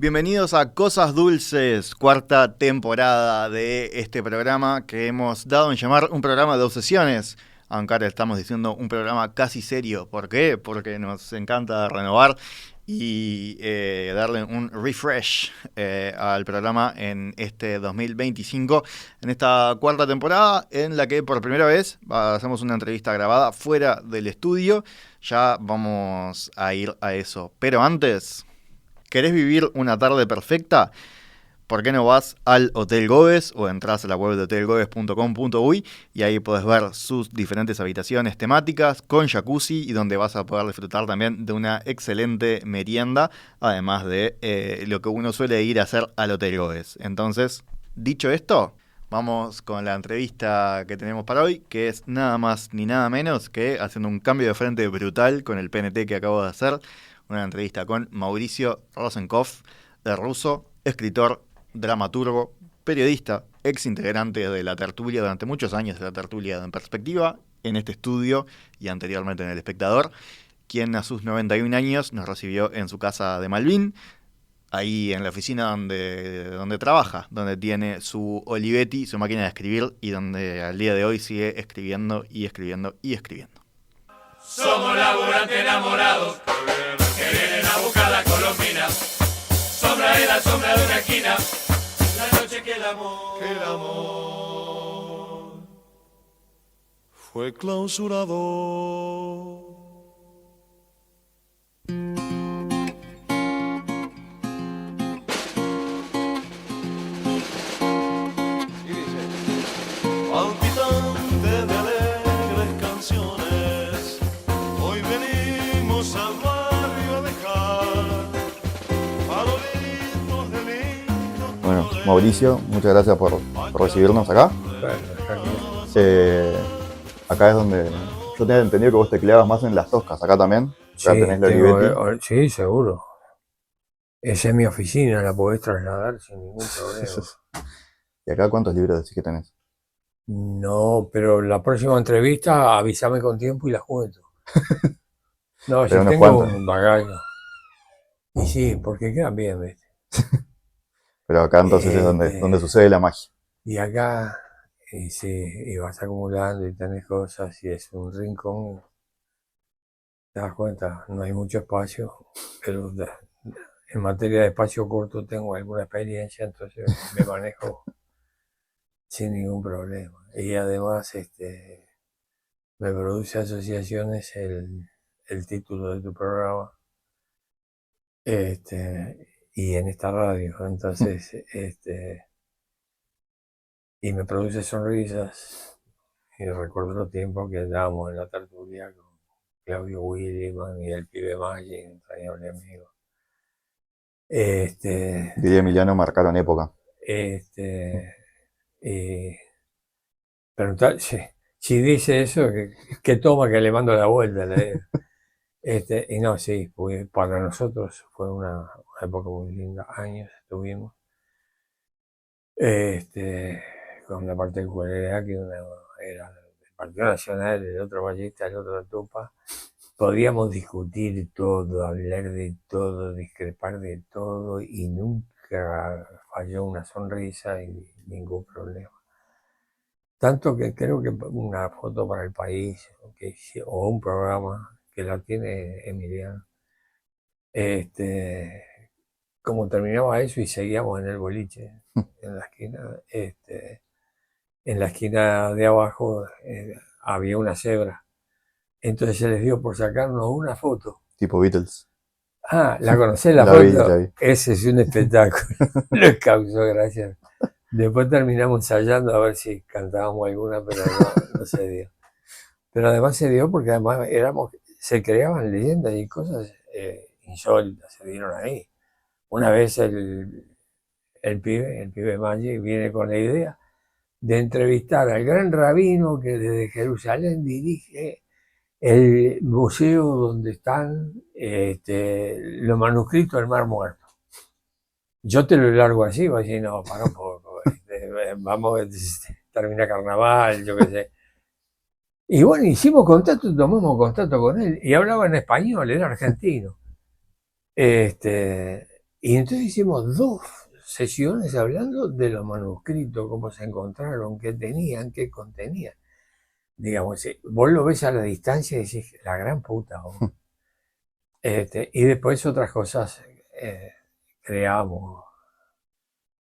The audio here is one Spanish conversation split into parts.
Bienvenidos a Cosas Dulces, cuarta temporada de este programa que hemos dado en llamar un programa de obsesiones. Aunque ahora estamos diciendo un programa casi serio. ¿Por qué? Porque nos encanta renovar y darle un refresh al programa en este 2025, en esta cuarta temporada en la que por primera vez hacemos una entrevista grabada fuera del estudio. Ya vamos a ir a eso. Pero antes, ¿querés vivir una tarde perfecta? ¿Por qué no vas al Hotel Goes o entras a la web de hotelgoes.com.uy y ahí podés ver sus diferentes habitaciones temáticas con jacuzzi y donde vas a poder disfrutar también de una excelente merienda, además de lo que uno suele ir a hacer al Hotel Goes. Entonces, dicho esto, vamos con la entrevista que tenemos para hoy, que es nada más ni nada menos que haciendo un cambio de frente brutal con el PNT que acabo de hacer. Una entrevista con Mauricio Rosenkopf, de ruso, escritor, dramaturgo, periodista, ex integrante de La Tertulia durante muchos años, de La Tertulia en Perspectiva, en este estudio y anteriormente en El Espectador, quien a sus 91 años nos recibió en su casa de Malvin, ahí en la oficina donde trabaja, donde tiene su Olivetti, su máquina de escribir, y donde al día de hoy sigue escribiendo y escribiendo y escribiendo. Somos laburantes enamorados que vienen a buscar la colombina. Sombra en la sombra de una esquina. La noche que el amor fue clausurado. Palpitante de alegres canciones, hoy venimos al barrio a dejar farolitos de lindos. Bueno, Mauricio, muchas gracias por recibirnos acá. Acá es donde yo tenía entendido que vos tecleabas más en las toscas, acá también. Sí, Acá tenés la Olivetti. sí, seguro. Esa es mi oficina, la podés trasladar sin ningún problema. ¿Y acá cuántos libros decís que tenés? No, pero la próxima entrevista avísame con tiempo y la cuento. No, Pero si unos tengo cuantos. un bagaje. Y sí, porque quedan bien, ¿viste? Pero acá entonces es donde sucede la magia. Y acá, y sí, y vas acumulando y tenés cosas y es un rincón. Te das cuenta, no hay mucho espacio, pero en materia de espacio corto tengo alguna experiencia, entonces me manejo sin ningún problema. Y además me produce asociaciones el título de tu programa y en esta radio. Entonces, y me produce sonrisas. Y recuerdo los tiempos que andábamos en la tertulia con Claudio Williman y el pibe Maggi, entrañable amigo. Diría Emiliano, marcaron época. Y preguntar si dice eso, que toma, que le mando la vuelta. Y no, sí, pues para nosotros fue una época muy linda, años estuvimos, con la particularidad que uno era del Partido Nacional, el otro ballista, el otro Tupa. Podíamos discutir todo, hablar de todo, discrepar de todo y nunca falló una sonrisa y ningún problema. Tanto que creo que una foto para el país o un programa que la tiene Emiliano, como terminaba eso y seguíamos en el boliche, en la esquina de abajo había una cebra. Entonces se les dio por sacarnos una foto. Tipo Beatles. Ah, ¿la conocés la La foto? vi, la vi. Ese es un espectáculo. Nos causó gracia. Después terminamos ensayando a ver si cantábamos alguna, pero no se dio. Pero además se dio porque además se creaban leyendas y cosas insólitas, se dieron ahí. Una vez el pibe Maggi, viene con la idea de entrevistar al gran rabino que desde Jerusalén dirige el museo donde están los manuscritos del Mar Muerto. Yo te lo largo así, voy a decir, no, para un poco, vamos, termina carnaval, yo qué sé. Y bueno, hicimos contacto, tomamos contacto con él, y hablaba en español, era argentino. Y entonces hicimos 2 sesiones hablando de los manuscritos, cómo se encontraron, qué tenían, qué contenían. Digamos, vos lo ves a la distancia y decís, la gran puta. Y después otras cosas, creamos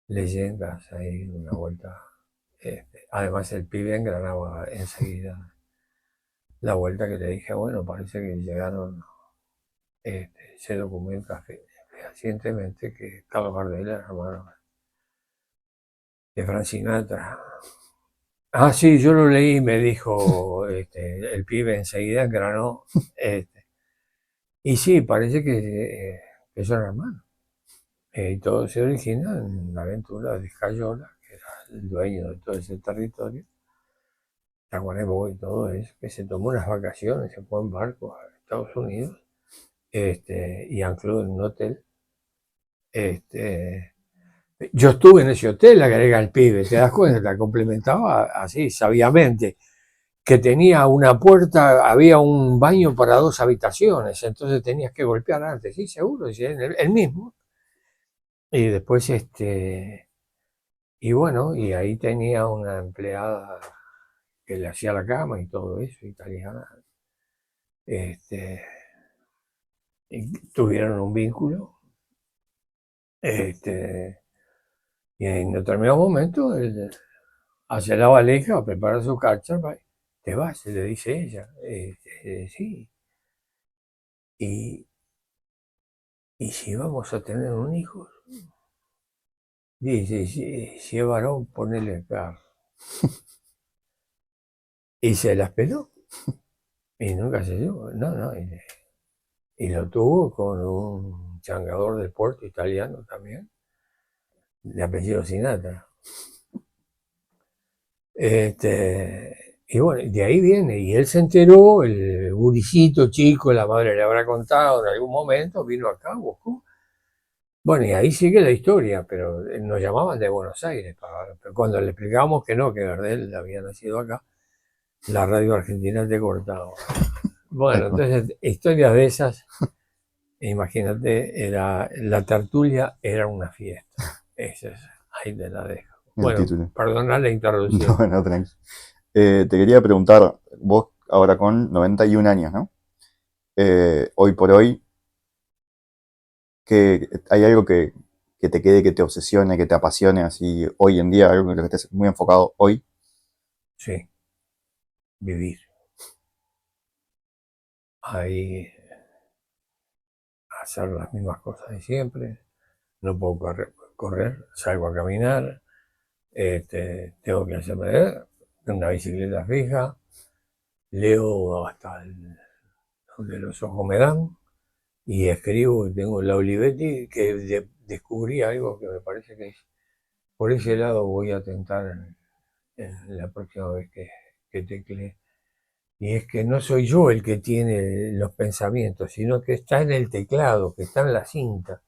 leyendas ahí, una vuelta. Además el pibe engranaba enseguida la vuelta que le dije, bueno, parece que llegaron, se documenta fehacientemente que Carlos Gardel era hermano de Frank Sinatra. Ah, sí, yo lo leí, me dijo el pibe enseguida engranó. Y sí, parece que son hermanos. Y todo se origina en la aventura de Escayola, que era el dueño de todo ese territorio, Tacuarembó y todo eso, que se tomó unas vacaciones, se fue en barco a Estados Unidos, y ancló en un hotel. Yo estuve en ese hotel, agrega el pibe, te das cuenta, la complementaba así, sabiamente, que tenía una puerta, había un baño para 2 habitaciones, entonces tenías que golpear antes, sí, seguro, sí, el mismo. Y después, y bueno, y ahí tenía una empleada que le hacía la cama y todo eso, italiana. Y tuvieron un vínculo. Y en determinado momento él hace la valija, prepara su carcha, te vas, le dice ella. Sí. ¿Y si vamos a tener un hijo? Dice, si es varón, ponele acá. Y se la esperó. Y nunca se dio. No. Y lo tuvo con un changador del puerto italiano también, de apellido Sinatra. Y bueno, de ahí viene, y él se enteró, el guricito chico, la madre le habrá contado en algún momento, vino acá, buscó. Bueno, y ahí sigue la historia, pero nos llamaban de Buenos Aires, pero cuando le explicábamos que no, que Gardel había nacido acá, la radio argentina te cortaba. Bueno, entonces, historias de esas, imagínate, la tertulia era una fiesta. Ahí te la dejo. Bueno, perdona la interrupción. No, tranqui. Te quería preguntar, vos ahora con 91 años, ¿no? Hoy por hoy, ¿hay algo que te quede, que te obsesione, que te apasione así hoy en día, algo en lo que estés muy enfocado hoy? Sí, vivir. Ahí hacer las mismas cosas de siempre. No puedo correr, salgo a caminar. Tengo que hacerme una bicicleta fija. Leo hasta donde los ojos me dan. Y escribo, tengo la Olivetti, que descubrí algo que me parece que por ese lado voy a tentar en la próxima vez que teclee. Y es que no soy yo el que tiene los pensamientos, sino que está en el teclado, que está en la cinta.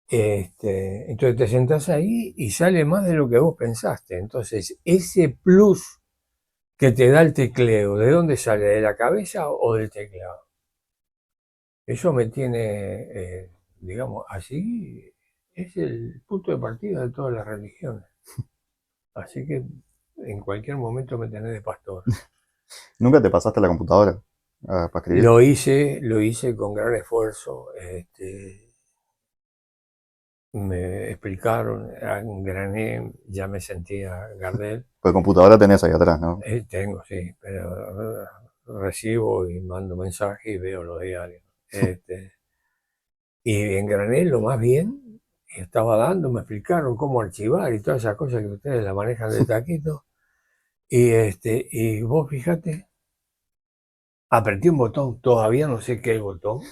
Entonces te sentás ahí y sale más de lo que vos pensaste. Entonces, ese plus que te da el tecleo, ¿de dónde sale? ¿De la cabeza o del teclado? Eso me tiene, digamos, así es el punto de partida de todas las religiones. Así que en cualquier momento me tenés de pastor. ¿Nunca te pasaste a la computadora para escribir? Lo hice con gran esfuerzo. Me explicaron, engrané, ya me sentía Gardel. Pues computadora tenés ahí atrás, ¿no? Tengo, sí, pero recibo y mando mensajes y veo los diarios. Y engrané lo más bien, y estaba dando, me explicaron cómo archivar y todas esas cosas que ustedes la manejan de taquito. Y vos fíjate, apreté un botón, todavía no sé qué es el botón,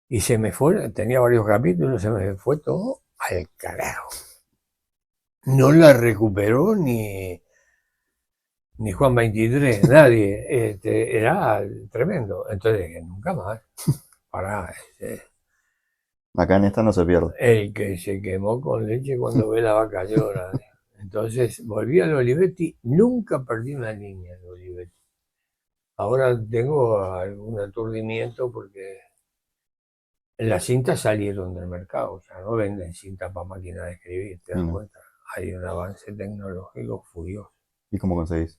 y se me fue, tenía varios capítulos, se me fue todo al carajo. No la recuperó ni Juan 23, nadie. Era tremendo. Entonces dije, nunca más. Pará. Acá en esta no se pierde. El que se quemó con leche cuando ve la vaca llora. Entonces volví al Olivetti, nunca perdí una línea de Olivetti. Ahora tengo algún aturdimiento porque Las cintas salieron del mercado, ya no venden cintas para máquina de escribir, ¿te das No. cuenta? Hay un avance tecnológico furioso. ¿Y cómo conseguís?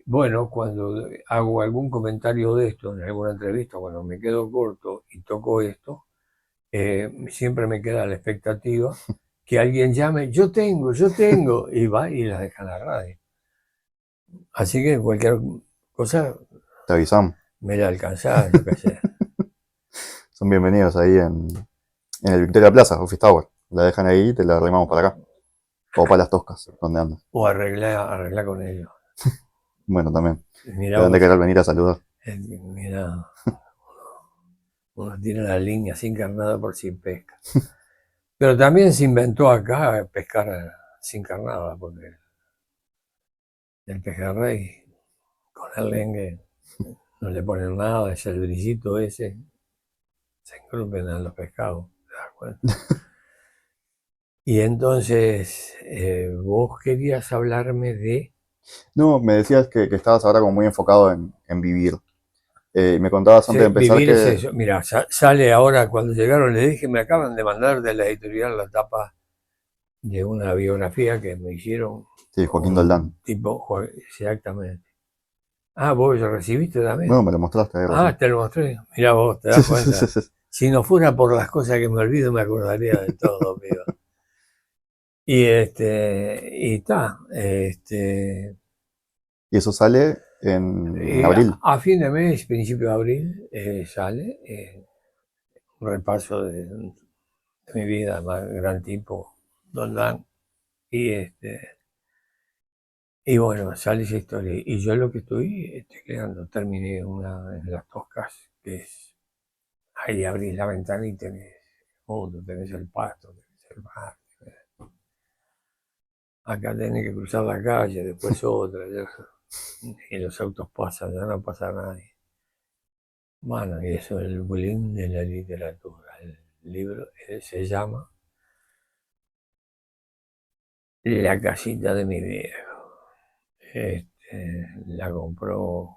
Bueno, cuando hago algún comentario de esto en alguna entrevista, cuando me quedo corto y toco esto, siempre me queda la expectativa que alguien llame, yo tengo, y va y la deja en la radio. Así que cualquier cosa Te avisamos. me la alcanzás, yo qué sé. Son bienvenidos ahí en el Victoria Plaza, Office Tower. La dejan ahí y te la arrimamos para acá. O para las Toscas, donde andas. O arreglar con ellos. Bueno, también. Mirá Deben de vos, querer venir a saludar. mirá, uno tiene la línea sin carnada por sin pesca. Pero también se inventó acá pescar sin carnada, porque el pejerrey con el lengue no le ponen nada, es el brillito ese, se engrupen en los pescados, ¿te das cuenta? Y entonces vos querías hablarme de... No, me decías que estabas ahora como muy enfocado en vivir. Me contabas antes de empezar Vivir es que... eso. Mira, sale ahora, cuando llegaron, le dije, me acaban de mandar de la editorial la tapa de una biografía que me hicieron Sí, Joaquín Doldán. tipo, exactamente. Ah, vos lo recibiste también. No, me lo mostraste ahí Ah, recién. te lo mostré. Mirá vos, te das cuenta. Si no fuera por las cosas que me olvido, me acordaría de todo, piba. Y está, Y eso sale en abril. a fin de mes, principio de abril, sale un repaso de mi vida, más gran tipo, Don Dan. Y bueno, sale esa historia. Y yo lo que estoy tecleando, terminé una en las Toscas, que es, ahí abrís la ventana y tenés mundo, tenés el pasto, tenés el mar. Acá tenés que cruzar la calle, después otra, y los autos pasan, ya no pasa nadie. Bueno, y eso es el bullying de la literatura. El libro se llama La casita de mi viejo. La compró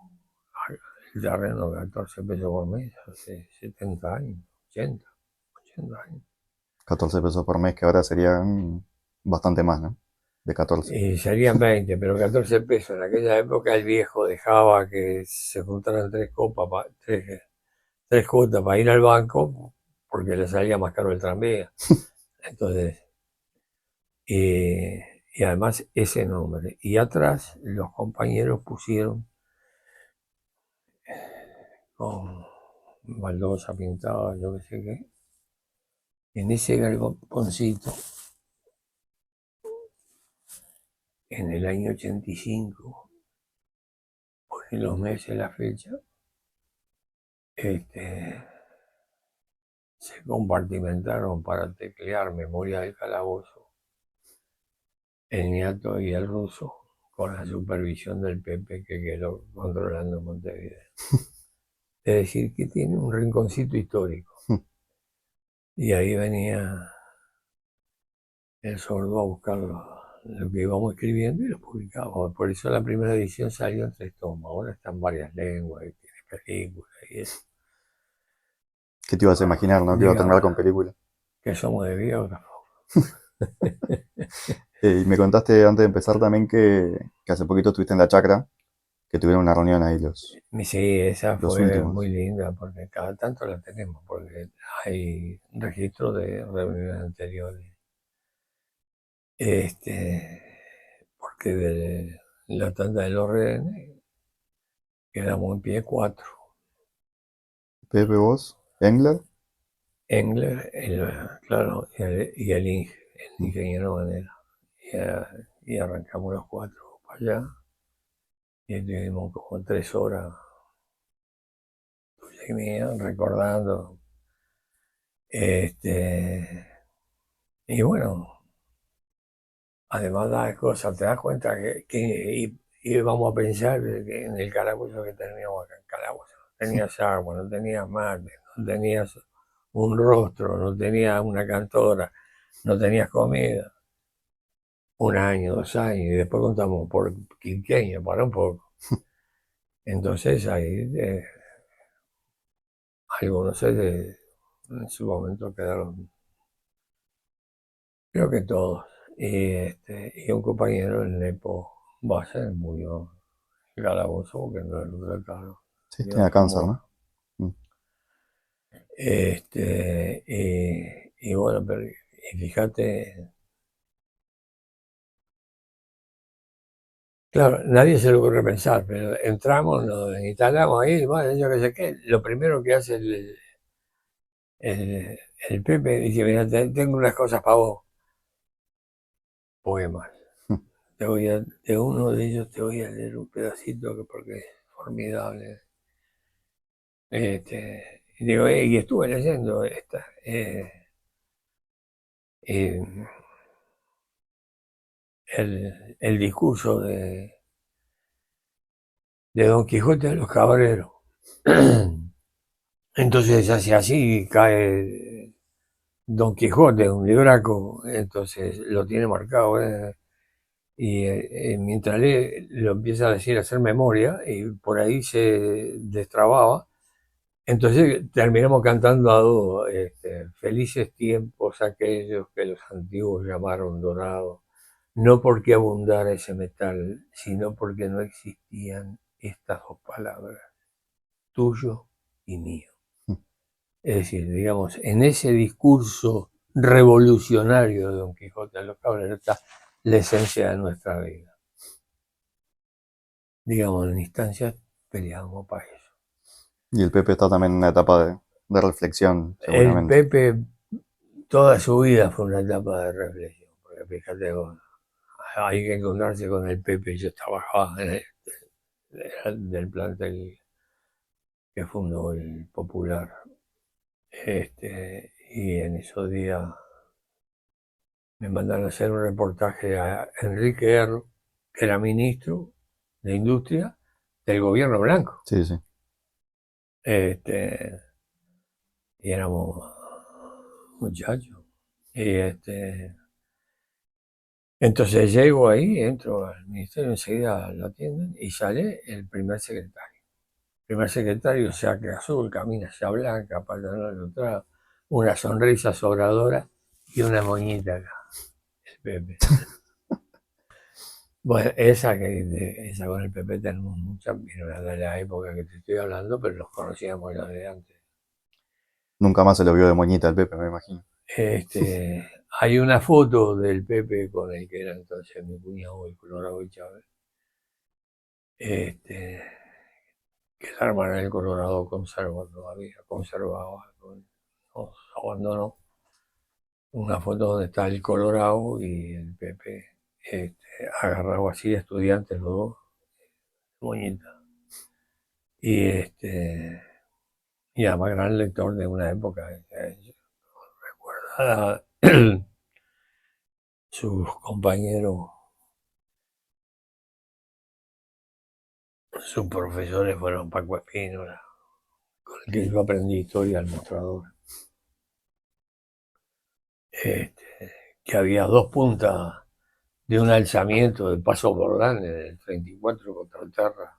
el terreno 14 pesos por mes hace 70 años, 80 años. 14 pesos por mes, que ahora serían bastante más, ¿no? De 14. Y serían 20, pero 14 pesos. En aquella época el viejo dejaba que se juntaran tres cuotas para ir al banco porque le salía más caro el tranvía. Entonces, y además ese nombre. Y atrás los compañeros pusieron con baldosa pintada, yo qué sé qué, en ese galponcito, en el año 85, ponen los meses, la fecha, se compartimentaron para teclear Memoria del Calabozo, el Niato y el Ruso, con la supervisión del Pepe que quedó controlando Montevideo. Es decir, que tiene un rinconcito histórico. Y ahí venía el sordo a buscar lo que íbamos escribiendo y lo publicábamos. Por eso la primera edición salió en 3 tomos. Ahora está en varias lenguas, y tiene películas y eso. ¿Qué te ibas a imaginar, no? Que iba a terminar con película. Que somos de biógrafos. Y me contaste antes de empezar también que hace poquito estuviste en la chacra, que tuvieron una reunión ahí Sí, esa los fue últimos. muy linda porque cada tanto la tenemos, porque hay registro de reuniones anteriores. Porque de la tanda de los rehenes quedamos en pie 4. Pepe, vos, Engler, Engler, claro, y el ingeniero Manera. Y arrancamos los 4 para allá. Y estuvimos como 3 horas, tuya y mía, recordando. Y bueno, además de las cosas, te das cuenta que íbamos a pensar en el calabozo que teníamos acá. En calabozo no tenías agua, no tenías mate, no tenías un rostro, no tenías una cantora, no tenías comida. 1 año, 2 años, y después contamos por quinquenio, para un poco. Entonces ahí algunos en su momento quedaron, creo que todos. Y un compañero, el Nepo Base, murió en calabozo porque no lo trataron. Sí, Dios, tenía cáncer, como- ¿no? Mm. y bueno, pero y fíjate, claro, nadie se lo ocurre pensar, pero entramos, nos instalamos ahí, bueno, yo qué sé qué, lo primero que hace el, el Pepe dice, mira, tengo unas cosas para vos, poemas. De uno de ellos te voy a leer un pedacito porque es formidable. Y digo, y estuve leyendo esta. Eh, el discurso de Don Quijote de los Caballeros. Entonces, así cae Don Quijote, un libraco, entonces lo tiene marcado. Y mientras lee, lo empieza a decir, a hacer memoria, y por ahí se destrababa. Entonces terminamos cantando a dúo, felices tiempos aquellos que los antiguos llamaron dorados, no porque abundara ese metal, sino porque no existían estas dos palabras, tuyo y mío. Es decir, digamos, en ese discurso revolucionario de Don Quijote de los Caballeros está la esencia de nuestra vida. Digamos, en instancias peleamos para eso. Y el Pepe está también en una etapa de reflexión, El seguramente. Pepe, toda su vida fue una etapa de reflexión, porque fíjate vos, hay que encontrarse con el Pepe. Yo trabajaba del plantel que fundó el Popular, y en esos días me mandaron a hacer un reportaje a Enrique Erro, que era ministro de Industria del gobierno blanco. Sí, sí. Y éramos muchachos. Y entonces llego ahí, entro al ministerio, enseguida lo atienden y sale el primer secretario. El primer secretario, saque azul, camisa blanca, pantalón otra, una sonrisa sobradora y una moñita acá, el Pepe. Bueno, esa con el Pepe tenemos muchas, pero de la época que te estoy hablando, pero los conocíamos ya de antes. Nunca más se lo vio de moñita al Pepe, me imagino. Hay una foto del Pepe con el que era entonces mi cuñado, el Colorado Chávez, que el hermano del Colorado conserva todavía, conservaba, nos abandonó. Una foto donde está el Colorado y el Pepe agarrado así, estudiantes los dos, moñita. Y además gran lector de una época, recuerda sus compañeros, sus profesores fueron Paco Espínola, con el que yo aprendí historia al mostrador. Que había dos puntas de un alzamiento del Paso Bordán en el 34 contra Terra.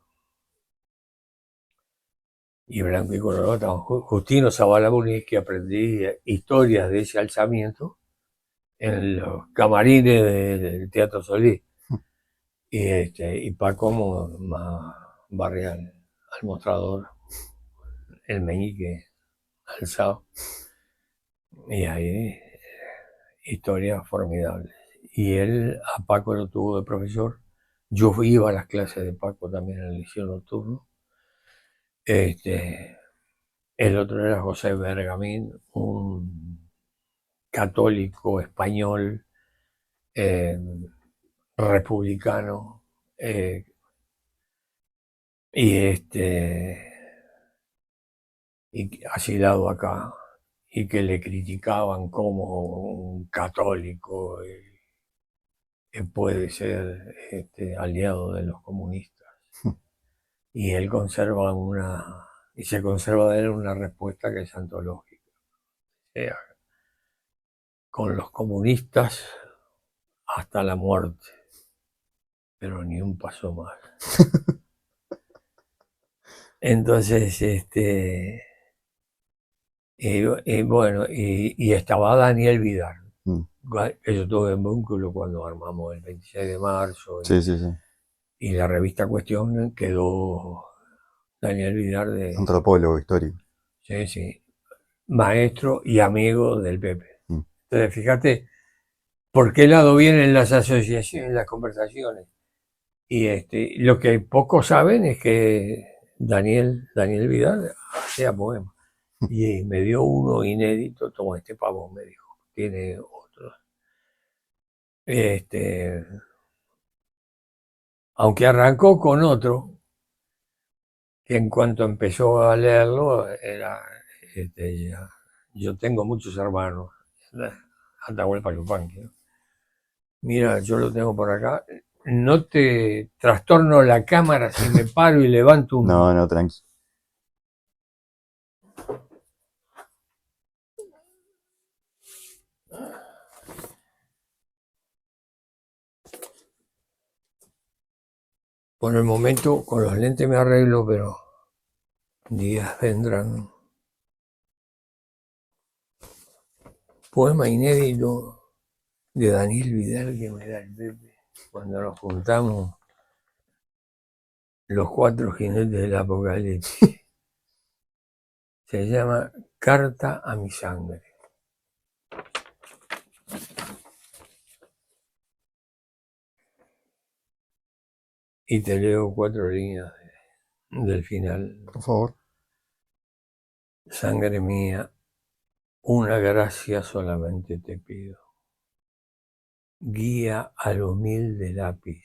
Y Blanco y Colorado estaban Justino Zabalabuni, que aprendí historias de ese alzamiento en los camarines del Teatro Solís. Y Paco más barrial, al mostrador, el meñique alzado. Y ahí historias formidables. Y él, a Paco lo tuvo de profesor. Yo iba a las clases de Paco también en el liceo nocturno. El otro era José Bergamín, un católico español, republicano, y asilado acá, y que le criticaban como un católico que puede ser aliado de los comunistas. Y él conserva y se conserva de él una respuesta que es antológica. O sea, con los comunistas hasta la muerte, pero ni un paso más. Entonces, Bueno, y estaba Daniel Vidal, Mm. que yo tuve en vínculo cuando armamos el 26 de marzo, Sí, sí, sí. y la revista Cuestión quedó Daniel Vidal Antropólogo histórico. sí, sí, maestro y amigo del Pepe. Mm. Entonces, fíjate por qué lado vienen las asociaciones, las conversaciones. Y lo que pocos saben es que Daniel Vidal hacía poemas. Y me dio uno inédito, toma este pavo, me dijo, tiene otros. Este, aunque arrancó con otro, que en cuanto empezó a leerlo, yo tengo muchos hermanos, Atahualpa Yupanqui, ¿no? Mira, yo lo tengo por acá. No te trastorno la cámara si me paro y levanto un... No, no, tranqui. Por el momento, con los lentes me arreglo, pero días vendrán. Poema inédito de Daniel Vidal que me da el Pepe cuando nos juntamos los 4 jinetes del Apocalipsis. Se llama Carta a mi sangre. Y te leo 4 líneas del final. Por favor. Sangre mía, una gracia solamente te pido. Guía al humilde lápiz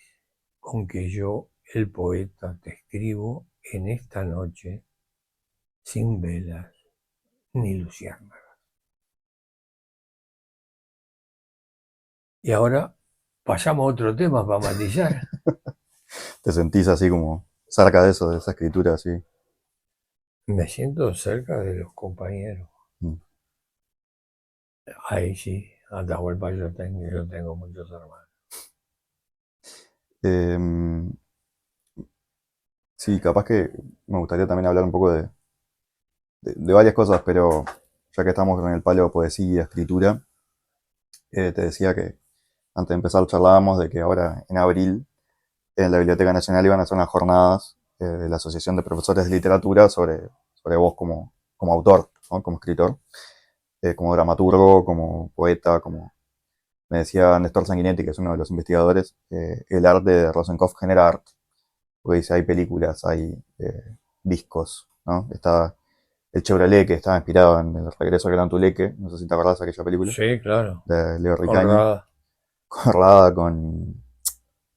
con que yo, el poeta, te escribo en esta noche sin velas ni luciérnagas. Y ahora pasamos a otro tema para matizar. ¿Te sentís así como cerca de eso, de esa escritura así? Me siento cerca de los compañeros. Mm. Ahí sí, Atahualpa yo tengo muchos hermanos. Em, sí, capaz que me gustaría también hablar un poco de varias cosas, pero ya que estamos con el palo de poesía, escritura, te decía que antes de empezar charlábamos de que ahora en abril en la Biblioteca Nacional iban a hacer unas jornadas de la Asociación de Profesores de Literatura sobre vos como autor, ¿no? Como escritor, como dramaturgo, como poeta, como me decía Néstor Sanguinetti, que es uno de los investigadores, el arte de Rosenkopf genera arte, porque dice hay películas, hay discos, ¿no? Está el Chevrolet que estaba inspirado en el regreso al Gran Tuleque, no sé si te acordás de aquella película, Sí, claro. de Leo Riccani, Conrada. corrada con,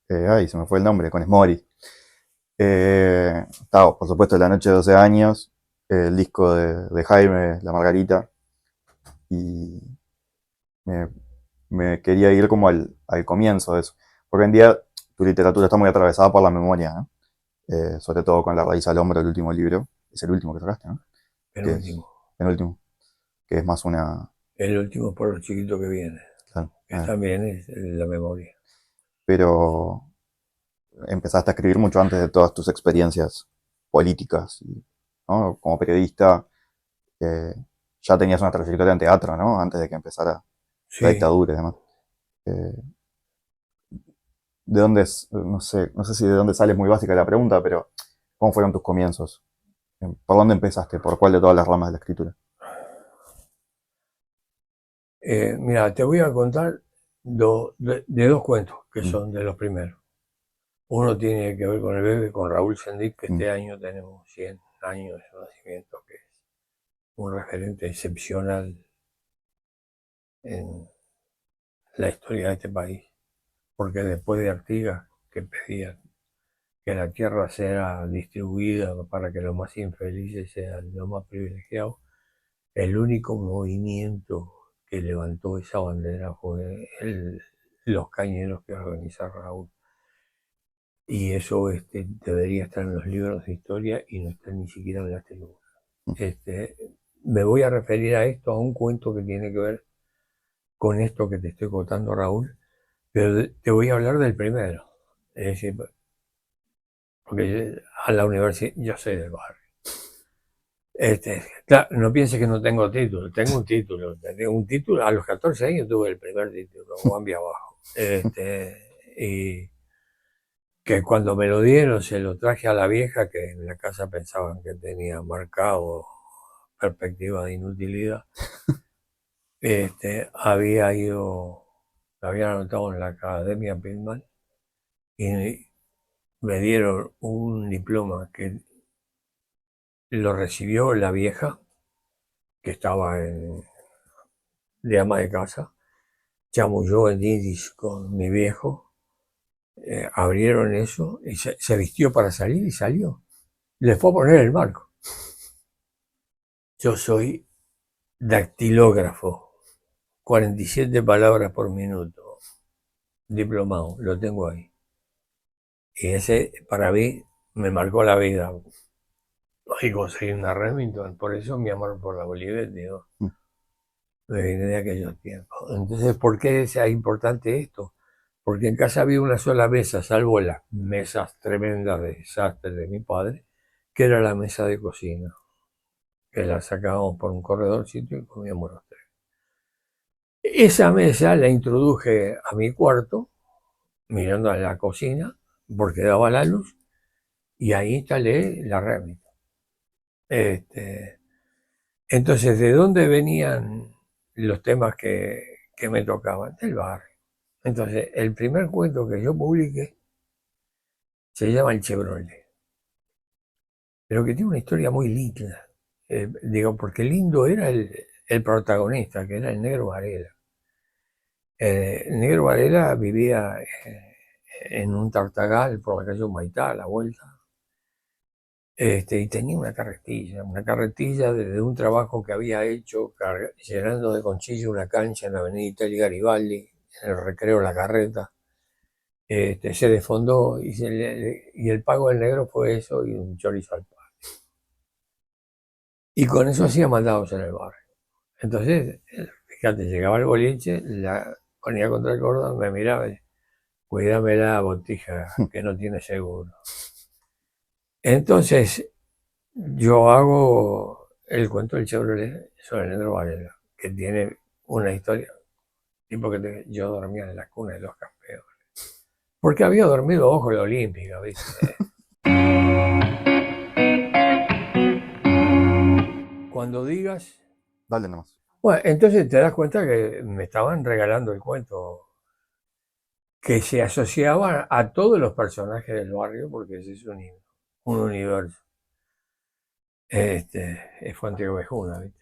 ay, se me fue el nombre, con Smori. Estaba, por supuesto, La Noche de 12 años, el disco de Jaime, La Margarita, y me, me quería ir como al comienzo de eso. Porque hoy en día tu literatura está muy atravesada por la memoria, ¿no? Sobre todo con La raíz al hombro, el último libro. Es el último que sacaste, ¿no? Que es Penúltimo. penúltimo. Que es más una... El último por lo chiquito que viene. Claro, Que también es la memoria. pero empezaste a escribir mucho antes de todas tus experiencias políticas, ¿no? Como periodista, eh, ya tenías una trayectoria en teatro, ¿no? Antes de que empezara Sí. la dictadura y demás. ¿De dónde es? No sé si de dónde sale, es muy básica la pregunta, pero ¿cómo fueron tus comienzos? ¿Por dónde empezaste? ¿Por cuál de todas las ramas de la escritura? Mira, te voy a contar de 2 cuentos que son de los primeros. Uno tiene que ver con el bebé, con Raúl Sendic, que este año tenemos 100 años de su nacimiento, que es un referente excepcional en la historia de este país. Porque después de Artigas, que pedía que la tierra sea distribuida para que los más infelices sean los más privilegiados, el único movimiento que levantó esa bandera fue los cañeros que organiza Raúl. Y eso debería estar en los libros de historia y no está ni siquiera en la tribuna. Me voy a referir a esto, a un cuento que tiene que ver con esto que te estoy contando, Raúl, pero te voy a hablar del primero. Es decir, porque a la universidad, yo soy del barrio. Claro, no pienses que no tengo título, tengo un título. A los 14 años tuve el primer título, Juan Abajo. Y que cuando me lo dieron se lo traje a la vieja, que en la casa pensaban que tenía marcado perspectiva de inutilidad. Había ido, lo habían anotado en la Academia Pilman y me dieron un diploma que lo recibió la vieja, que estaba de ama de casa, chamulló en yiddish con mi viejo, abrieron eso y se vistió para salir y salió. Le fue a poner el marco. Yo soy dactilógrafo, 47 palabras por minuto, diplomado, lo tengo ahí. Y ese para mí me marcó la vida. Y conseguí una Remington, por eso mi amor por la Olivetti, digo, me viene de aquellos tiempos. Entonces, ¿por qué es importante esto? Porque en casa había una sola mesa, salvo las mesas tremendas de desastre de mi padre, que era la mesa de cocina, que la sacábamos por un corredorcito y comíamos los tres. Esa mesa la introduje a mi cuarto, mirando a la cocina, porque daba la luz, y ahí instalé la Remington. Entonces, ¿de dónde venían los temas que me tocaban? Del barrio. Entonces, el primer cuento que yo publiqué se llama El Chevrolet, pero que tiene una historia muy linda. Digo, porque lindo era el protagonista, que era el Negro Varela. El Negro Varela vivía en un tartagal por la calle Humaitá, a la vuelta. Y tenía una carretilla desde un trabajo que había hecho llenando de conchillo una cancha en la avenida Italia Garibaldi, en el recreo La Carreta. Se desfondó y el pago del negro fue eso y un chorizo al pan. Y con eso hacía mandados en el barrio. Entonces, fíjate, llegaba el boliche, la ponía contra el cordón, me miraba y cuídame la botija, que no tiene seguro. Entonces, yo hago el cuento del Chevrolet sobre el Negro Varela, que tiene una historia, tipo que yo dormía en la cuna de los campeones. Porque había dormido bajo la Olímpica, ¿viste? Cuando digas... Dale nomás. Bueno, entonces te das cuenta que me estaban regalando el cuento que se asociaba a todos los personajes del barrio, porque ese es un universo. Es Fuente Ovejuna, ¿viste?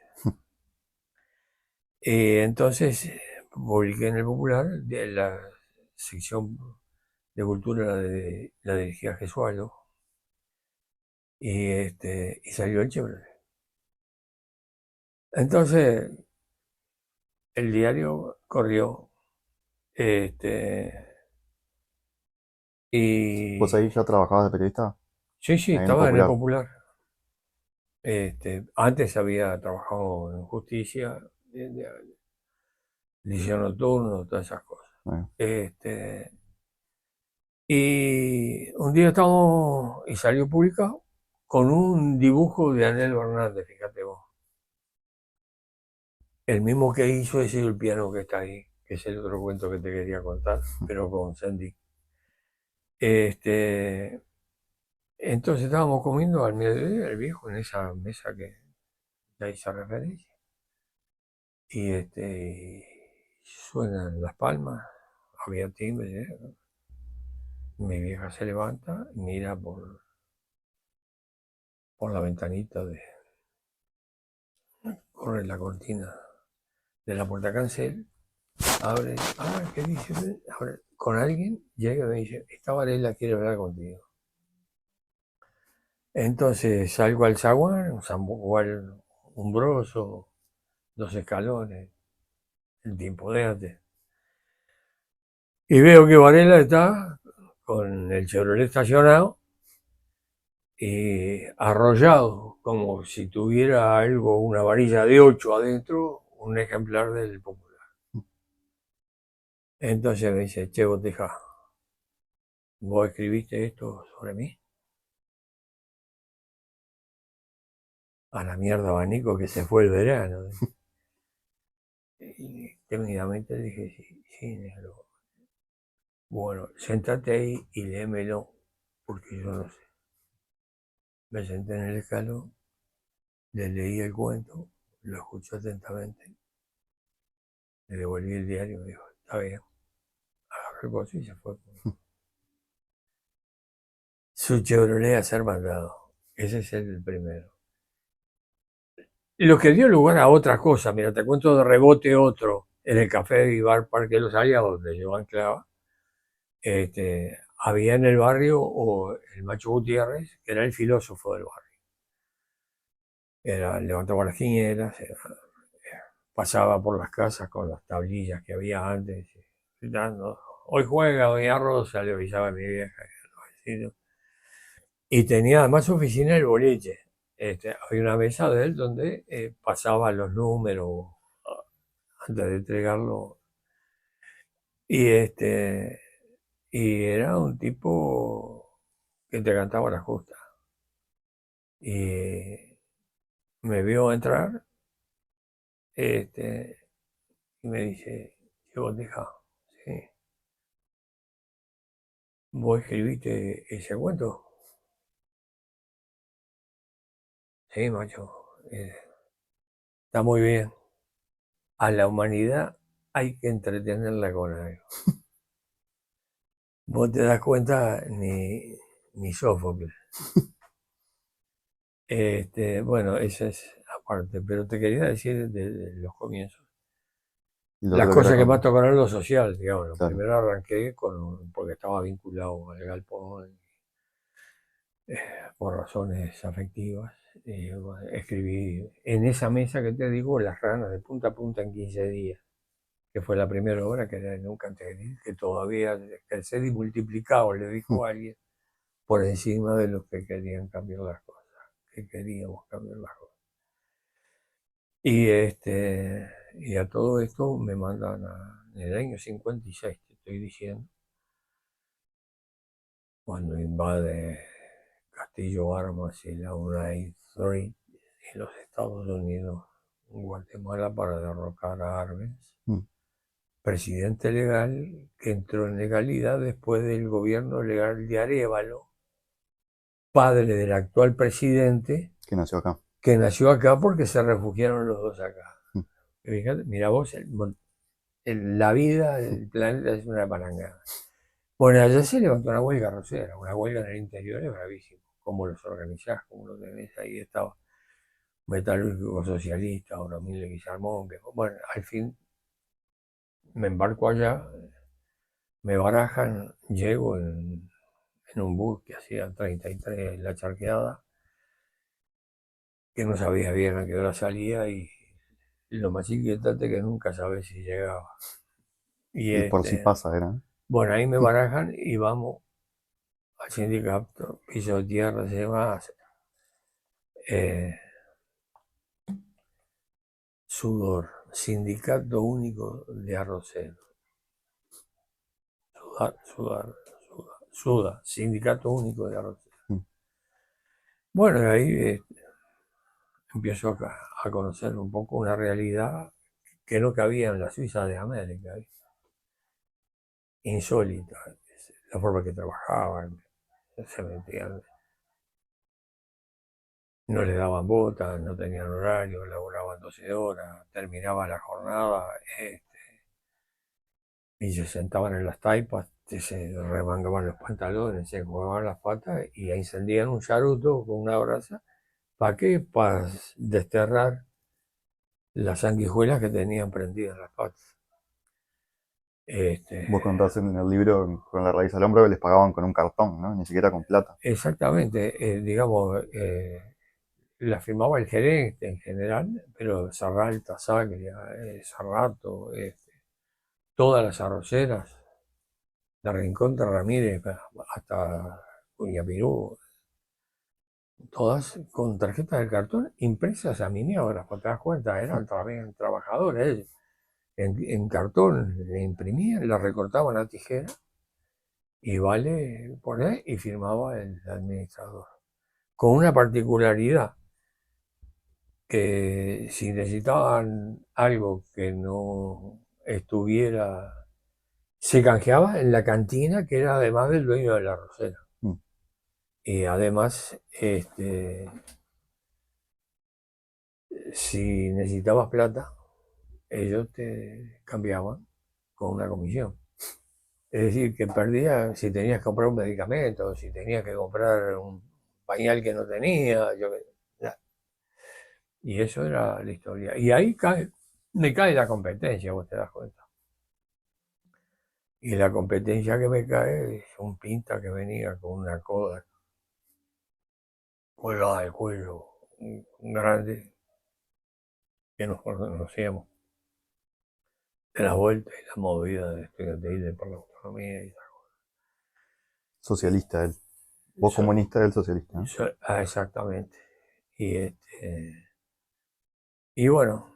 Y entonces publiqué en el Popular, de la sección de cultura la dirigía Gesualdo, y salió el Chevrolet. Entonces el diario corrió, y... ¿Vos ahí ya trabajabas de periodista? Sí, Ahí en el estaba en el Popular. Popular. Antes había trabajado en justicia, liceo nocturno, todas esas cosas. Y un día estábamos, y salió publicado, con un dibujo de Anel Hernández, fíjate vos. El mismo que hizo ese El piano que está ahí, que es el otro cuento que te quería contar, pero con Sandy. Entonces estábamos comiendo al mediodía, el viejo, en esa mesa que ya hice referencia. Y suenan las palmas, había timbre, mi vieja se levanta, mira por la ventanita corre la cortina de la puerta cancel, abre, ¿qué dice? Abre, con alguien, llega y me dice, esta Varela quiere hablar contigo. Entonces salgo al zaguán, un umbroso, 2 escalones, el tiempo de antes. Y veo que Varela está con el Chevrolet estacionado y arrollado, como si tuviera algo, una varilla de 8 adentro, un ejemplar del Popular. Entonces me dice, che, Botija, ¿vos escribiste esto sobre mí? a la mierda abanico que se fue el verano. Y tímidamente dije, sí, sí, negro. Bueno, sentate ahí y léemelo, porque yo no sé. Me senté en el escalón, le leí el cuento, lo escuchó atentamente, le devolví el diario y me dijo, está bien. Agarró el bolso y se fue. Su Chevrolet a ser mandado. Ese es el primero. Lo que dio lugar a otra cosa, mira, te cuento de rebote otro, en el Café y Bar Parque de los Aliados, donde yo anclaba, había en el barrio el Macho Gutiérrez, que era el filósofo del barrio. Levantaba las quinielas, pasaba por las casas con las tablillas que había antes, gritando, hoy juega Doña Rosa, le avisaba a mi vieja, los vecinos. Y tenía además oficina el boliche. Había una mesa de él donde pasaba los números antes de entregarlo. Y, y era un tipo que te cantaba la justa. Y me vio entrar y me dice, ¿qué vos dejás? Sí. ¿Vos escribiste ese cuento? Sí, macho. Está muy bien. A la humanidad hay que entretenerla con algo. Vos te das cuenta, ni Sófocles. Bueno, esa es aparte, pero te quería decir de los comienzos. Y Las lo que cosas era que más con... tocaron lo social, digamos. Claro. Primero arranqué porque estaba vinculado al galpón, por razones afectivas. Bueno, escribí en esa mesa que te digo, Las ranas de punta a punta en 15 días, que fue la primera obra que era nunca antes, que todavía crecer y multiplicado, le dijo alguien, por encima de los que querían cambiar las cosas, que queríamos cambiar las cosas. Y a todo esto me mandan en el año 56, te estoy diciendo, cuando invade Castillo Armas y la United Street en los Estados Unidos, Guatemala, para derrocar a Arbenz, presidente legal que entró en legalidad después del gobierno legal de Arévalo, padre del actual presidente, Que nació acá. que nació acá porque se refugiaron los dos acá. Fíjate, mira vos, la vida, el planeta es una palangana. Bueno, allá se levantó una huelga arrocera, una huelga en el interior es bravísimo. ¿Cómo los organizás? ¿Cómo los tenés? Ahí estaba metalúrgico socialista, Oromile Guillermón, que bueno, al fin me embarco allá, me barajan, llego en un bus que hacía 33 la charqueada, que no sabía bien a qué hora salía y lo más inquietante que nunca sabes si llegaba. Y por si pasa, era. Bueno, ahí me barajan y vamos al sindicato, piso de tierra y demás. Sudor, Sindicato Único de Arroceros. Suda, Sindicato Único de Arroceros. Bueno, ahí empiezo a conocer un poco una realidad que no cabía en la Suiza de América. Insólita, la forma que trabajaban, se metían, no les daban botas, no tenían horario, laboraban 12 horas, terminaba la jornada y se sentaban en las taipas, se remangaban los pantalones, se jugaban las patas y encendían un charuto con una brasa. ¿Para qué? Para desterrar las sanguijuelas que tenían prendidas las patas. Vos contás en el libro con la raíz al hombro que les pagaban con un cartón, ¿no? Ni siquiera con plata. Exactamente, digamos, la firmaba el gerente en general, pero Sarralta, Sagria, Sarrato, todas las arroceras, de Rincón de Ramírez hasta Cuñapirú, todas con tarjetas de cartón impresas a mimeógrafo, te das cuenta, eran también trabajadores. En cartón le imprimían, la recortaban a tijera y vale poner y firmaba el administrador. Con una particularidad, que si necesitaban algo que no estuviera, se canjeaba en la cantina, que era además del dueño de la arrocera. Mm. Y además, si necesitabas plata, ellos te cambiaban con una comisión. Es decir, que perdía si tenías que comprar un medicamento, si tenías que comprar un pañal que no tenía, y eso era la historia. Y ahí me cae la competencia, vos te das cuenta. Y la competencia que me cae es un pinta que venía con una coda colgada del cuello, un grande, que nos conocíamos, de las vueltas y las movidas de estudiantiles por la autonomía y tal. Socialista él. Vos So- comunista, él socialista, ¿no? Exactamente. Y bueno,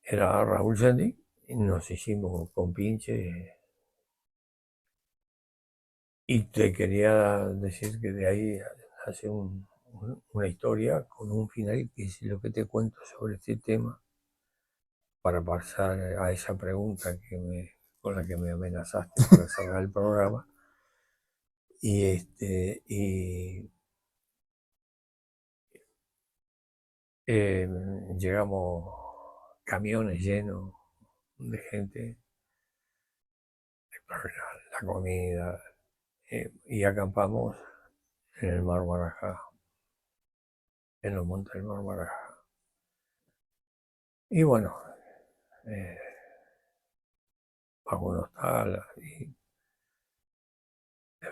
era Raúl Sandy, y nos hicimos con pinche. Y te quería decir que de ahí hace una historia con un final que es lo que te cuento sobre este tema para pasar a esa pregunta con la que me amenazaste para cerrar el programa. Y llegamos camiones llenos de gente, la comida, y acampamos en el Mar Marajá, en los montes del Mar Marajá. Y bueno, bajo unos talas, y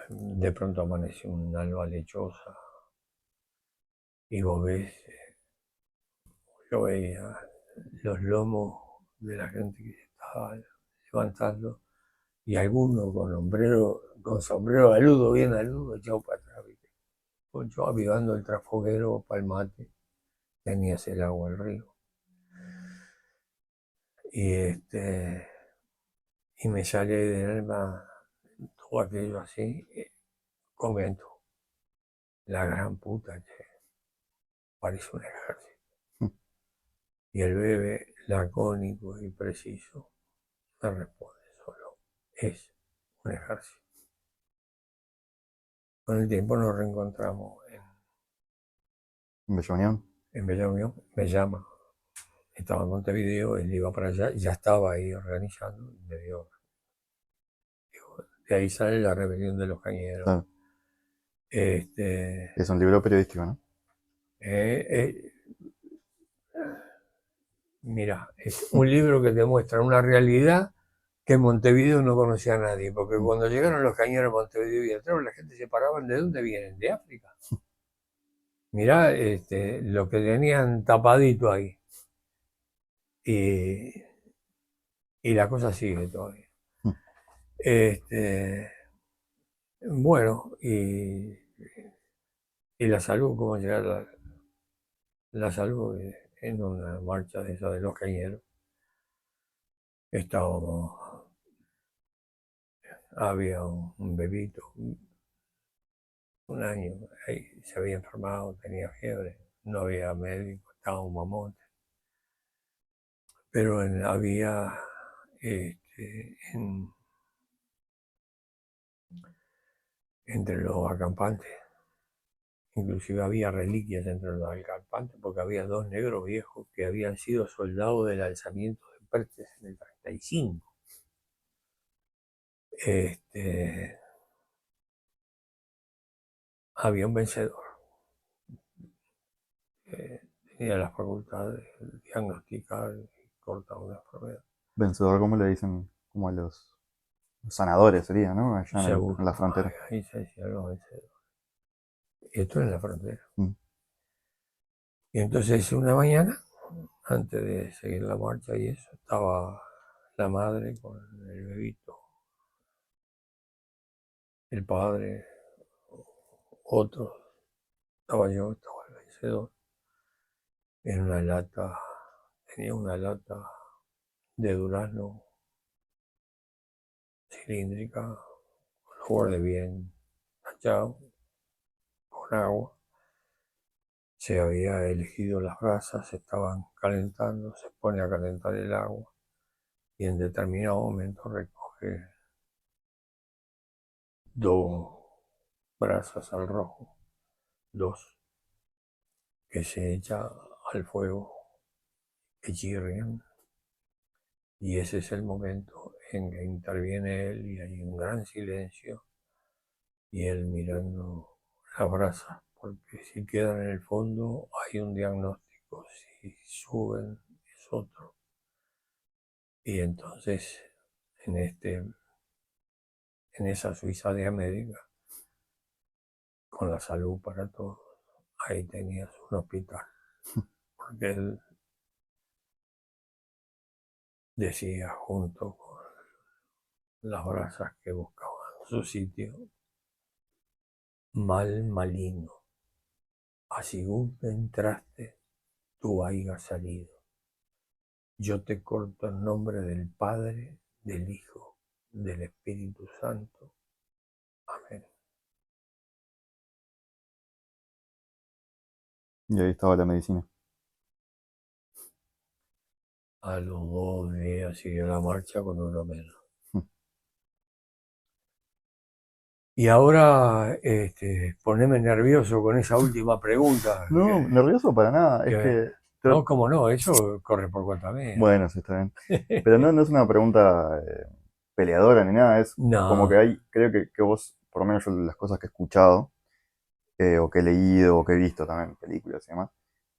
de pronto amanece un alba lechosa, y vos ves, yo veía los lomos de la gente que se estaba levantando, y alguno con sombrero aludo, bien aludo, echado para atrás, ¿viste? Pues yo avivando el trasfoguero para el mate, tenías el agua del río. Y me sale del alma todo aquello así, comento, la gran puta, che, parece un ejército. Mm. Y el bebé, lacónico y preciso, me responde solo, es un ejército. Con el tiempo nos reencontramos En Bella Unión. en Bella Unión, me llama, estaba en Montevideo, él iba para allá, ya estaba ahí organizando, y me dio, de ahí sale la rebelión de los cañeros. Claro. Este, Es un libro periodístico, ¿no? eh, Mira, es un libro que te muestra una realidad que en Montevideo no conocía a nadie, porque cuando llegaron los cañeros a Montevideo y atrás, la gente se paraban, ¿de dónde vienen? De África. Mirá lo que tenían tapadito ahí. Y, y la cosa sigue todavía. Mm. Bueno, y la salud, ¿cómo llegar la salud en una marcha de esa de los cañeros? Estábamos, había un bebito, un año, ahí se había enfermado, tenía fiebre, no había médico, estaba un mamote. Pero había entre los acampantes, inclusive había reliquias entre los acampantes, porque había dos negros viejos que habían sido soldados del alzamiento de Pertes en el 35. Había un vencedor que tenía la facultad de diagnosticar y cortar una enfermedad. Vencedor, como le dicen, como a los sanadores sería, ¿no? Allá en la frontera. Ahí se decían los vencedores. Esto en la frontera. Mm. Y entonces una mañana, antes de seguir la marcha y eso, estaba la madre con el bebito, el padre, otro, estaba yo, estaba el vencedor, en una lata, tenía una lata de durazno cilíndrica, con los bordes bien tachados, con agua. se había elegido las brasas, se estaban calentando, se pone a calentar el agua y en determinado momento recoge 2 brasas al rojo, 2, que se echa al fuego, que chirrian, y ese es el momento en que interviene él y hay un gran silencio y él mirando las brasas, porque si quedan en el fondo hay un diagnóstico, si suben es otro. Y entonces en esa Suiza de América, con la salud para todos, ahí tenías un hospital, porque él decía junto con las brasas que buscaban su sitio, mal malino, así entraste, tú hayas salido. Yo te corto en nombre del Padre, del Hijo, del Espíritu Santo. Amén. Y ahí estaba la medicina. A los 2 días siguió la marcha con uno menos. Y ahora poneme nervioso con esa última pregunta. No, nervioso para nada. Es que. No, cómo no, eso corre por cuenta mía. Bueno, sí, está bien. Pero no es una pregunta peleadora ni nada. Es como que No, hay. Creo que vos, por lo menos yo, las cosas que he escuchado, o que he leído, o que he visto también, películas y demás,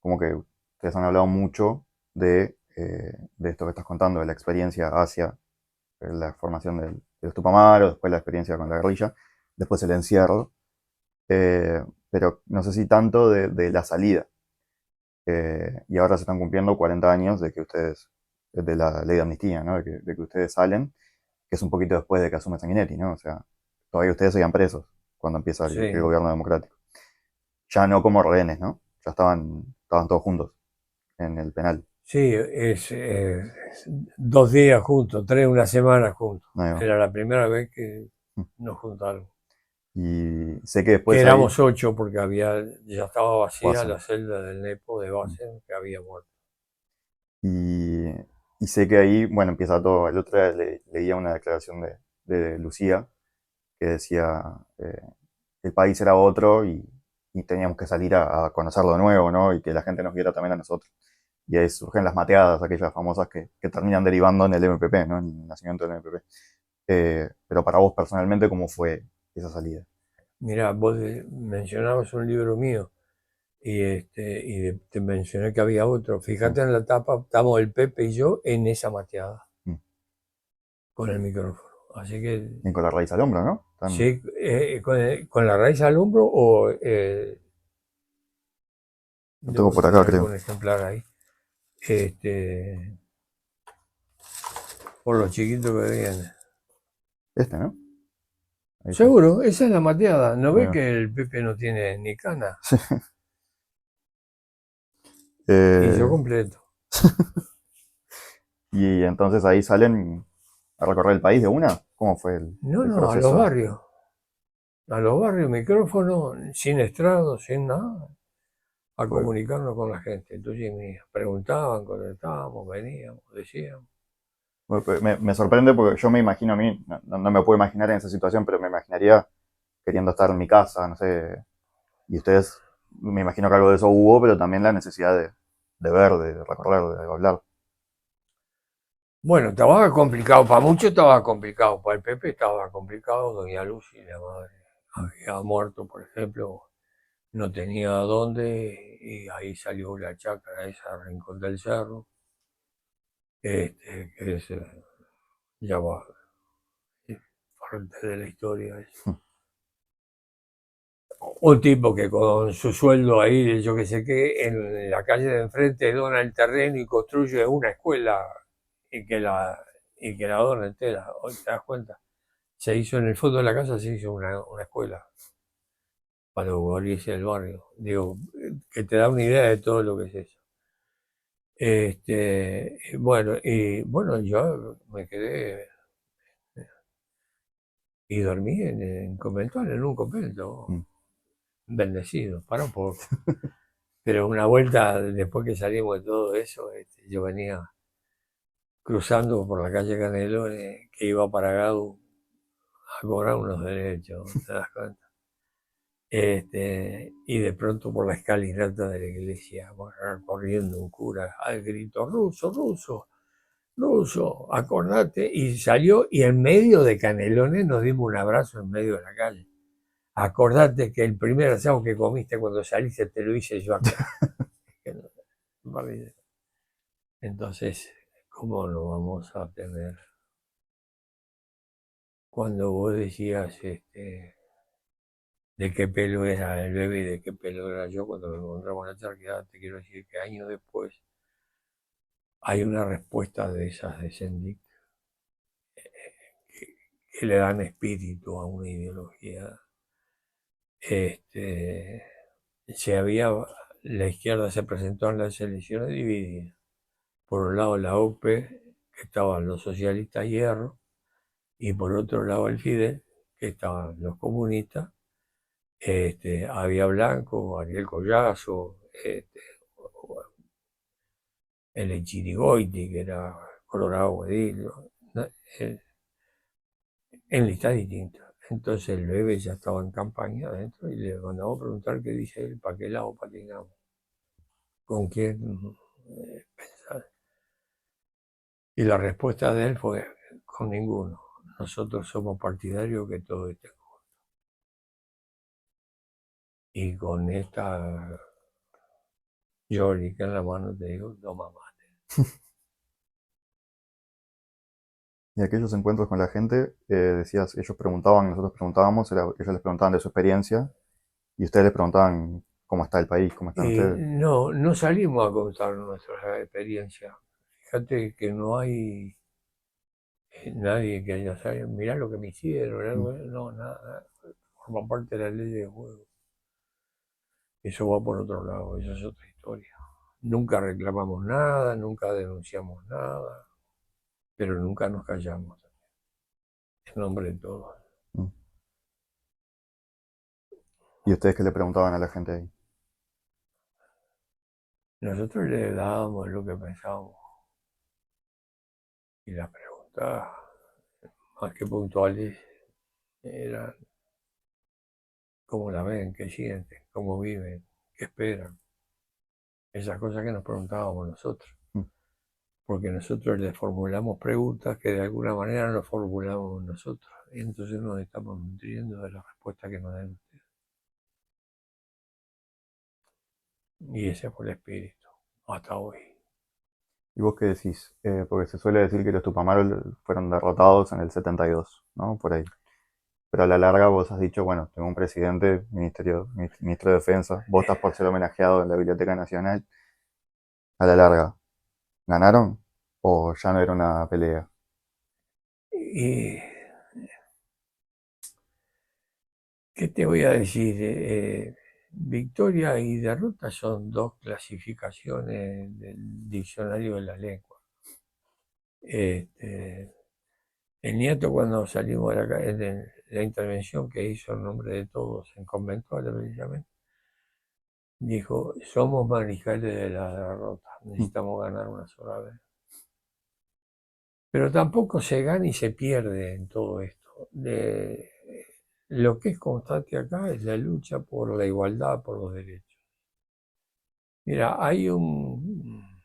como que ustedes han hablado mucho de esto que estás contando, de la experiencia hacia la formación de los Tupamaros, después la experiencia con la guerrilla, después el encierro, pero no sé si tanto de la salida. Y ahora se están cumpliendo 40 años de que ustedes, de la ley de amnistía, ¿no? De que ustedes salen, que es un poquito después de que asume Sanguinetti, ¿no? O sea, todavía ustedes seguían presos cuando empieza el sí. gobierno democrático. Ya no como rehenes, ¿no? Ya estaban todos juntos en el penal. Sí, es 2 días juntos, 3, una semana juntos. Ahí va. Era la primera vez que nos juntaron. Y sé que Que después ahí éramos 8 porque ya estaba vacía pasan. la celda del Nepo de Basen que había muerto. Y, y sé que ahí, bueno, empieza todo. El otro día leía una declaración de Lucía que decía el país era otro y teníamos que salir a conocerlo de nuevo, ¿no? Y que la gente nos viera también a nosotros. Y ahí surgen las mateadas, aquellas famosas que terminan derivando en el MPP, ¿no? En el nacimiento del MPP. Pero para vos personalmente, ¿cómo fue esa salida? Mira, vos mencionabas un libro mío y te mencioné que había otro. Fíjate en la tapa, estamos el Pepe y yo en esa mateada Mm. con el micrófono. Así que Y con la raíz al hombro, ¿no? sí, con la raíz al hombro o Lo tengo debo por tener acá, creo. algún ejemplar ahí. Este, por lo chiquito que viene. Este, ¿no? Ahí está. Seguro, esa es la mateada. ¿No Ahí ves va. que el Pepe no tiene ni cana? Y yo Eh, completo. y entonces ahí salen a recorrer el país de una. ¿Cómo fue No, el no, a los proceso? barrios. A los barrios, micrófono, sin estrado, sin nada, a Fue- comunicarnos con la gente. Entonces me preguntaban, contestábamos, veníamos, decíamos. me sorprende porque yo me imagino a mí, no me puedo imaginar en esa situación, pero me imaginaría queriendo estar en mi casa, no sé. Y ustedes, me imagino que algo de eso hubo, pero también la necesidad de ver, de recorrer, de hablar. Bueno, estaba complicado, para muchos estaba complicado, para el Pepe estaba complicado, doña Lucy, la madre, había muerto, por ejemplo, no tenía dónde, y ahí salió la chacra esa, Rincón del Cerro, que es, ya va, parte de la historia. Un tipo que con su sueldo ahí, yo que sé qué, en la calle de enfrente dona el terreno y construye una escuela y que la dona entera. Hoy te das cuenta. Se hizo en el fondo de la casa, se hizo una escuela para los gurises del barrio. Digo, que te da una idea de todo lo que es eso. Bueno, yo me quedé y dormí en conventual, en un convento, Mm. bendecido, para un poco. Pero una vuelta, después que salimos de todo eso, yo venía cruzando por la calle Canelones, que iba para Gau a cobrar unos derechos, ¿te das cuenta? Y de pronto por la escalinata de la iglesia, corriendo un cura, al grito, ruso, ruso, ruso, acordate, y salió, y en medio de Canelones nos dimos un abrazo en medio de la calle. Acordate que el primer asado que comiste cuando saliste te lo hice yo acá. Entonces, ¿cómo no vamos a tener? Cuando vos decías de qué pelo era el bebé y de qué pelo era yo, cuando me encontramos en la charqueada, te quiero decir que años después hay una respuesta de esas de Sendik que le dan espíritu a una ideología. La izquierda se presentó en las elecciones divididas. Por un lado la UP, que estaban los socialistas hierro, y por otro lado el Fidel, que estaban los comunistas. Había Blanco, Ariel Collazo, el Chirigoiti, que era Colorado Guedillo, ¿no? En listas distintas. Entonces el bebé ya estaba en campaña adentro y le mandamos a preguntar qué dice él, para qué lado patinamos, con quién pensar. Y la respuesta de él fue, con ninguno. Nosotros somos partidarios que todo esté junto. Y con esta Yorica en la mano te digo, toma mate. Y aquellos encuentros con la gente, decías, ellos preguntaban, nosotros preguntábamos, ellos les preguntaban de su experiencia y ustedes les preguntaban cómo está el país, cómo están ustedes. No, no salimos a contar nuestra experiencia. Fíjate que no hay nadie que haya sabido, mirá lo que me hicieron, no, nada, forma parte de la ley de juego. Eso va por otro lado, eso es otra historia. Nunca reclamamos nada, nunca denunciamos nada, pero nunca nos callamos. En nombre de todos. Mm. ¿Y ustedes qué le preguntaban a la gente ahí? Nosotros le dábamos lo que pensábamos. Y las preguntas, más que puntuales, eran cómo la ven, qué sienten, cómo viven, qué esperan. Esas cosas que nos preguntábamos nosotros. Mm. Porque nosotros les formulamos preguntas que de alguna manera nos formulamos nosotros. Y entonces nos estamos nutriendo de la respuesta que nos den ustedes. Y ese fue el espíritu, hasta hoy. ¿Y vos qué decís? Porque se suele decir que los Tupamaros fueron derrotados en el 72, ¿no? Por ahí. Pero a la larga vos has dicho, bueno, tengo un presidente, ministro de Defensa, vos estás por ser homenajeado en la Biblioteca Nacional. A la larga, ¿ganaron? ¿O ya no era una pelea? Y, ¿qué te voy a decir? Victoria y derrota son dos clasificaciones del diccionario de la lengua. El nieto, cuando salimos de la intervención que hizo en nombre de todos en Conventual, precisamente, dijo, somos mariscales de la derrota, necesitamos ganar una sola vez. Pero tampoco se gana y se pierde en todo esto. Lo que es constante acá es la lucha por la igualdad, por los derechos. Mira, hay un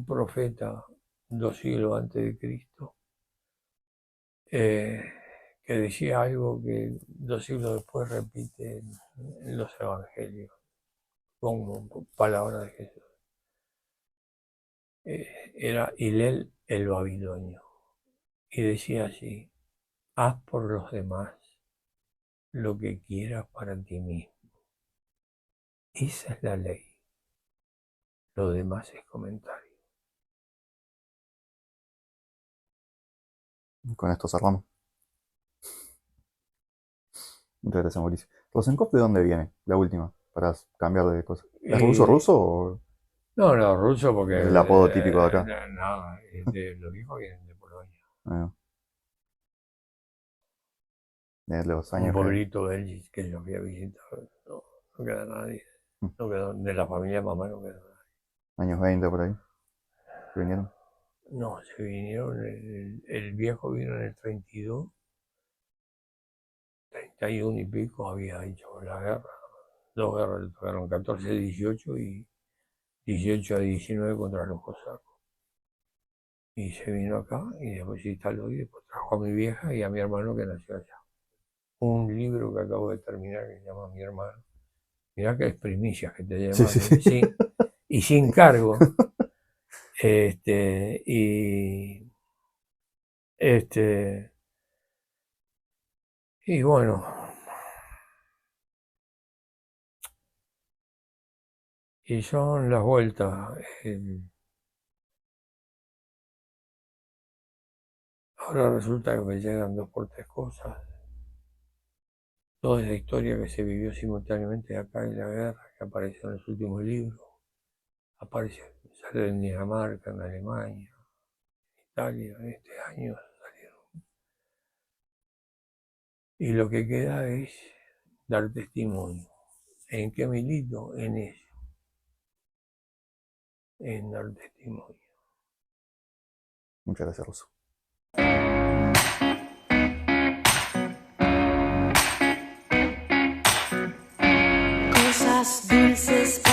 profeta 2 siglos antes de Cristo que decía algo que 2 siglos después repite en los evangelios como palabra de Jesús. Era Hillel el babilonio y decía así, haz por los demás lo que quieras para ti mismo. Esa es la ley. Lo demás es comentario. Con esto cerramos. Muchas gracias, Mauricio. ¿Rosenkopf de dónde viene? La última, para cambiar de cosa. ¿Es ruso o No, ruso porque... es el apodo típico de acá? No, los hijos vienen de Polonia. De los Un años que... pueblito belgi que yo había visitado. No queda nadie. No quedó, de la familia de mamá no quedó nadie. Años 20 por ahí. ¿Se vinieron? No, se vinieron, el viejo vino en el 32, 31 y pico había hecho la guerra. 2 guerras le tocaron, 14 a 18 y 18 a 19 contra los cosacos. Y se vino acá y después se instaló y después trajo a mi vieja y a mi hermano que nació allá. Un libro que acabo de terminar que se llama Mi hermano. Mirá que es primicias que te llevan, Sí. y sin cargo. Y bueno, y son las vueltas. Ahora resulta que me llegan 2 por 3 cosas. Toda esa historia que se vivió simultáneamente acá en la guerra, que apareció en los últimos libros. Sale en Dinamarca, en Alemania, en Italia, este año salieron. Y lo que queda es dar testimonio. ¿En qué milito? En eso. En dar testimonio. Muchas gracias, Russo. Cosas dulces